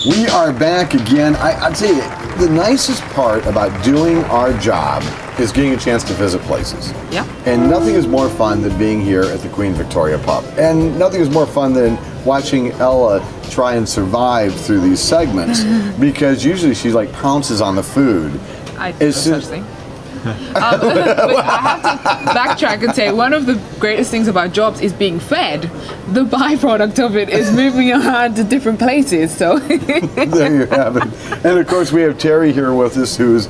We are back again. I'd say the nicest part about doing our job is getting a chance to visit places. Yeah. And nothing is more fun than being here at the Queen Victoria Pub. And nothing is more fun than watching Ella try and survive through these segments because usually she like pounces on the food. No such thing. But I have to backtrack and say one of the greatest things about jobs is being fed. The byproduct of it is moving around to different places. So there you have it. And of course we have Terry here with us, who's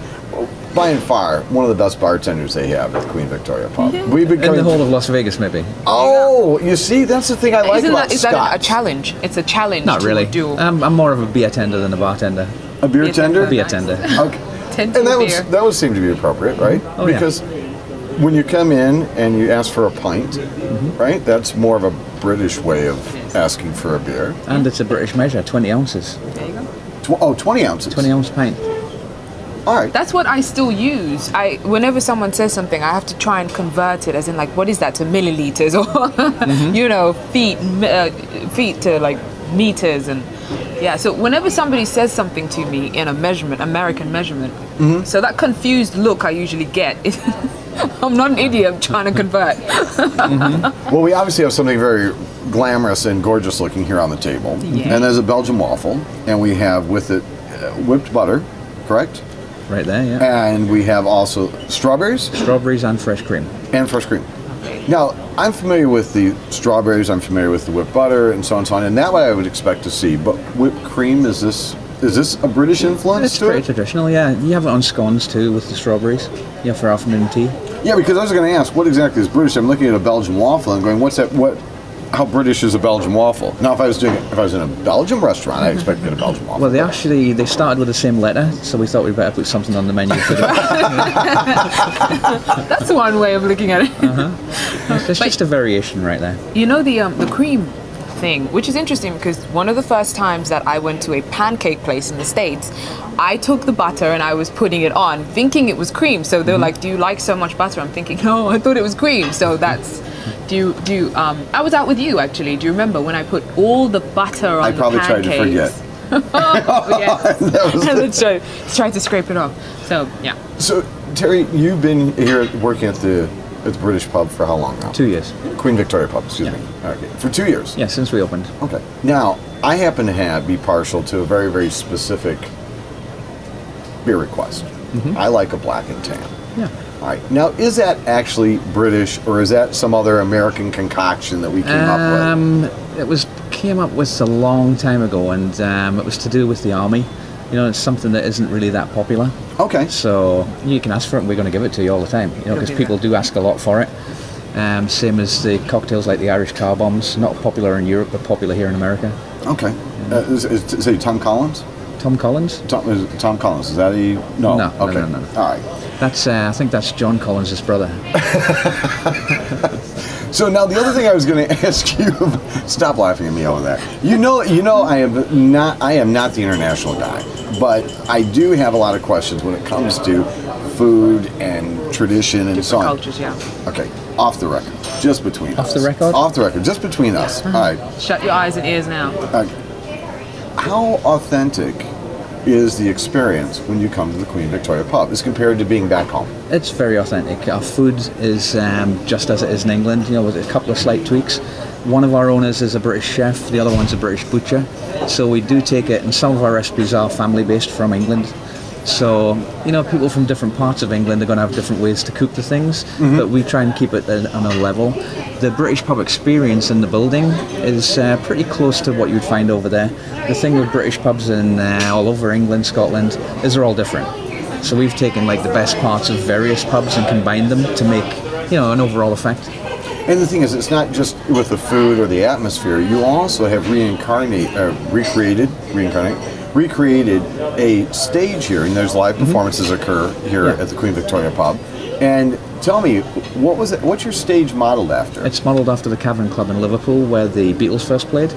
by and far one of the best bartenders they have at the Queen Victoria Pub. Yeah. We've been in the whole of Las Vegas, maybe. Oh, you see, that's the thing I like about Is that a challenge? It's a challenge. Not really. Do I'm more of a beer tender than a bartender. A beer tender? A beer tender. Okay. And that would seem to be appropriate, right? Oh, because when you come in and you ask for a pint, right? That's more of a British way of asking for a beer. And it's a British measure, 20 ounces. There you go. 20 ounces. 20 ounce pint. All right. That's what I still use. Whenever someone says something, I have to try and convert it, as in like, what is that to milliliters or you know, feet to like meters and. Yeah, so whenever somebody says something to me in a measurement, American measurement, so that confused look I usually get, I'm not an idiot, I'm trying to convert. Well, we obviously have something very glamorous and gorgeous looking here on the table. Yeah. And there's a Belgian waffle, and we have with it whipped butter, correct? Right there, yeah. And we have also strawberries? Strawberries and fresh cream. And fresh cream. Now, I'm familiar with the strawberries, I'm familiar with the whipped butter, and so on and so on, and that way I would expect to see. But whipped cream, is this a British influence It's to pretty it? traditional, yeah. You have it on scones too with the strawberries. Yeah, for afternoon tea. Yeah, because I was going to ask, what exactly is British? I'm looking at a Belgian waffle and going, what's that? How British is a Belgian waffle? Now, if I was in a Belgian restaurant, I expect to get a Belgian waffle. Well, they started with the same letter, so we thought we'd better put something on the menu for them. That's one way of looking at it. It's just a variation right there. You know the cream thing, which is interesting because one of the first times that I went to a pancake place in the States, I took the butter and I was putting it on, thinking it was cream. So they were like, "Do you like so much butter?" I'm thinking, "No, I thought it was cream." So that's. I was out with you actually. Do you remember when I put all the butter on the pancakes? I probably tried to forget. Yes. Let's try to scrape it off. So yeah. So Terry, you've been here working at the British pub for how long now? 2 years. Queen Victoria Pub, excuse me. Okay. For 2 years. Yeah, since we opened. Okay. Now, I happen to be partial to a very, very specific beer request. I like a black and tan. Yeah. All right. Now, is that actually British, or is that some other American concoction that we came up with? It came up with a long time ago, and it was to do with the army. You know, it's something that isn't really that popular. Okay. So you can ask for it, and we're going to give it to you all the time. You know, because people do ask a lot for it. Same as the cocktails like the Irish car bombs, not popular in Europe, but popular here in America. Okay. Is it Tom Collins? Tom Collins? Tom Collins. Is that No. No. Okay. No. All right. That's I think that's John Collins' brother. So now the other thing I was going to ask you, stop laughing at me over that. You know, I am not the international guy, but I do have a lot of questions when it comes to food and tradition and so on. Cultures, yeah. Okay, off the record, just between us. Off the record? Off the record, just between us. All right. Shut your eyes and ears now. How authentic is the experience when you come to the Queen Victoria Pub as compared to being back home? It's very authentic. Our food is just as it is in England, you know, with a couple of slight tweaks. One of our owners is a British chef, the other one's a British butcher. So we do take it, and some of our recipes are family-based from England. So, you know, people from different parts of England are going to have different ways to cook the things, but we try and keep it on a level. The British pub experience in the building is pretty close to what you'd find over there. The thing with British pubs in all over England, Scotland, is they're all different. So we've taken like the best parts of various pubs and combined them to make, you know, an overall effect. And the thing is, it's not just with the food or the atmosphere. You also have recreated a stage here, and there's live performances occur here at the Queen Victoria Pub. And tell me, what's your stage modeled after? It's modeled after the Cavern Club in Liverpool, where the Beatles first played,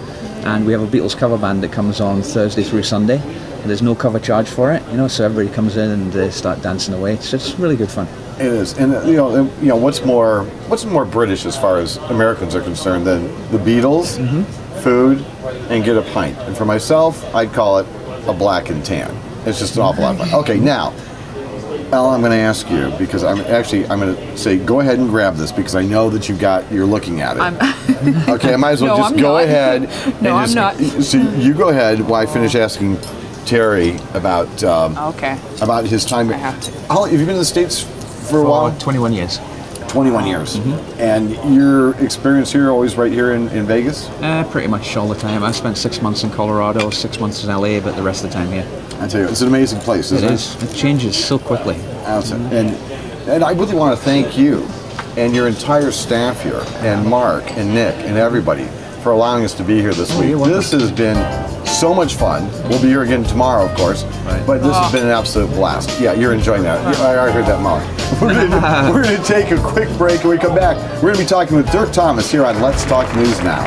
and we have a Beatles cover band that comes on Thursday through Sunday. And there's no cover charge for it, you know, so everybody comes in and they start dancing away. It's just really good fun. It is, and you know, what's more British as far as Americans are concerned than the Beatles, food, and get a pint. And for myself, I'd call it a black and tan. It's just an awful lot of fun. Okay, now, Al, I'm going to ask you because I'm going to say go ahead and grab this because I know that you're looking at it. Okay, I might as well No, just I'm go not. ahead. No, and I'm just, not. So you go ahead while I finish asking Terry about Okay. about his time. I have to. How have you been in the States for a while? 21 years. 21 years. And your experience here always right here in Vegas? Pretty much all the time. I spent 6 months in Colorado, 6 months in LA, but the rest of the time here. I tell you, it's an amazing place, isn't it? It is. It changes so quickly. And I really want to thank you and your entire staff here, and Mark and Nick and everybody for allowing us to be here this week. You're welcome. This has been so much fun. We'll be here again tomorrow, of course, Right. but this has been an absolute blast. Yeah, you're enjoying that. Yeah, I heard that, Mark. We're going to take a quick break and we come back. We're going to be talking with Dirk Thomas here on Let's Talk News Now.